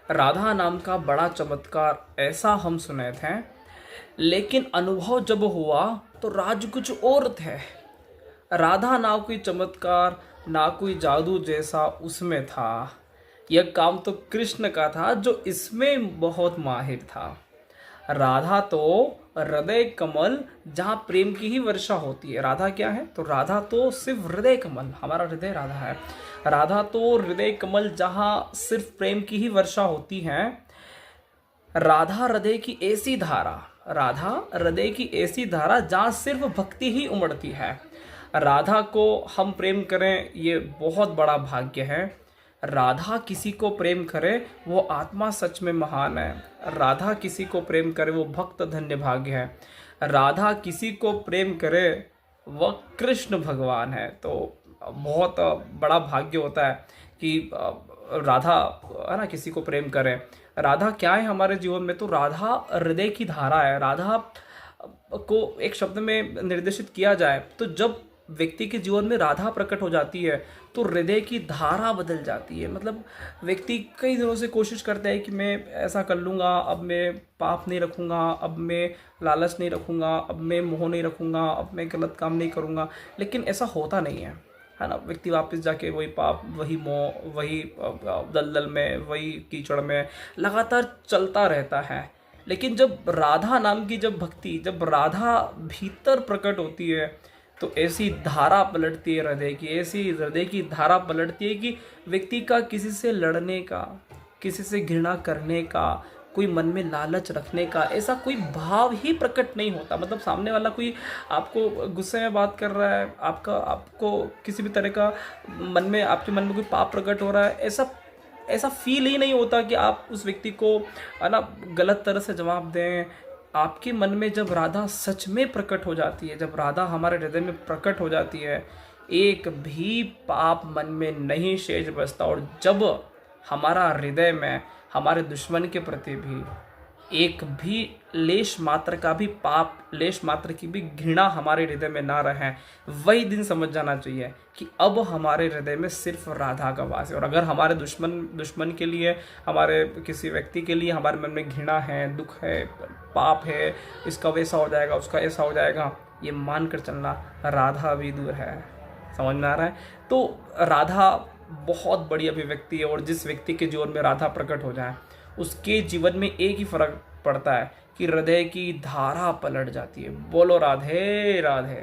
राधा नाम का बड़ा चमत्कार ऐसा हम सुने थे, लेकिन अनुभव जब हुआ तो राज कुछ और थे। राधा ना कोई चमत्कार ना कोई जादू जैसा उसमें था। यह काम तो कृष्ण का था जो इसमें बहुत माहिर था। राधा तो हृदय कमल जहाँ प्रेम की ही वर्षा होती है। राधा क्या है? तो राधा तो सिर्फ हृदय कमल, हमारा हृदय राधा है। राधा तो हृदय कमल जहाँ सिर्फ प्रेम की ही वर्षा होती है। राधा हृदय की ऐसी धारा, राधा हृदय की ऐसी धारा जहाँ सिर्फ भक्ति ही उमड़ती है। राधा को हम प्रेम करें ये बहुत बड़ा भाग्य है। राधा किसी को प्रेम करे वो आत्मा सच में महान है। राधा किसी को प्रेम करे वो भक्त धन्य भाग्य है। राधा किसी को प्रेम करे वह कृष्ण भगवान है। तो बहुत बड़ा भाग्य होता है कि राधा है ना किसी को प्रेम करे। राधा क्या है हमारे जीवन में? तो राधा हृदय की धारा है। राधा को एक शब्द में निर्देशित किया जाए तो जब व्यक्ति के जीवन में राधा प्रकट हो जाती है तो हृदय की धारा बदल जाती है। मतलब व्यक्ति कई दिनों से कोशिश करता है कि मैं ऐसा कर लूँगा, अब मैं पाप नहीं रखूँगा, अब मैं लालच नहीं रखूँगा, अब मैं मोह नहीं रखूँगा, अब मैं गलत काम नहीं करूँगा, लेकिन ऐसा होता नहीं है ना। व्यक्ति वापस जाके वही पाप, वही मोह, वही दलदल में, वही कीचड़ में लगातार चलता रहता है। लेकिन जब राधा नाम की जब भक्ति, जब राधा भीतर प्रकट होती है तो ऐसी धारा पलटती है हृदय की, ऐसी हृदय की धारा पलटती है कि व्यक्ति का किसी से लड़ने का, किसी से घृणा करने का, कोई मन में लालच रखने का ऐसा कोई भाव ही प्रकट नहीं होता। मतलब सामने वाला कोई आपको गुस्से में बात कर रहा है, आपको किसी भी तरह का आपके मन में कोई पाप प्रकट हो रहा है, ऐसा फील ही नहीं होता कि आप उस व्यक्ति को है ना गलत तरह से जवाब दें। आपके मन में जब राधा सच में प्रकट हो जाती है, जब राधा हमारे हृदय में प्रकट हो जाती है, एक भी पाप मन में नहीं शेष बचता। और जब हमारा हृदय में हमारे दुश्मन के प्रति भी एक भी लेश मात्र का भी पाप, लेश मात्र की भी घृणा हमारे हृदय में ना रहे, वही दिन समझ जाना चाहिए कि अब हमारे हृदय में सिर्फ राधा का वास है। और अगर हमारे दुश्मन के लिए, हमारे किसी व्यक्ति के लिए हमारे मन में घृणा है, दुख है, पाप है, इसका वैसा हो जाएगा, उसका ऐसा हो जाएगा, ये मान कर चलना राधा भी दूर है। समझ में आ रहा है? तो राधा बहुत बड़ी अभिव्यक्ति है। और जिस व्यक्ति के जीवन में राधा प्रकट हो जाए उसके जीवन में एक ही फर्क पड़ता है कि हृदय की धारा पलट जाती है। बोलो राधे राधे।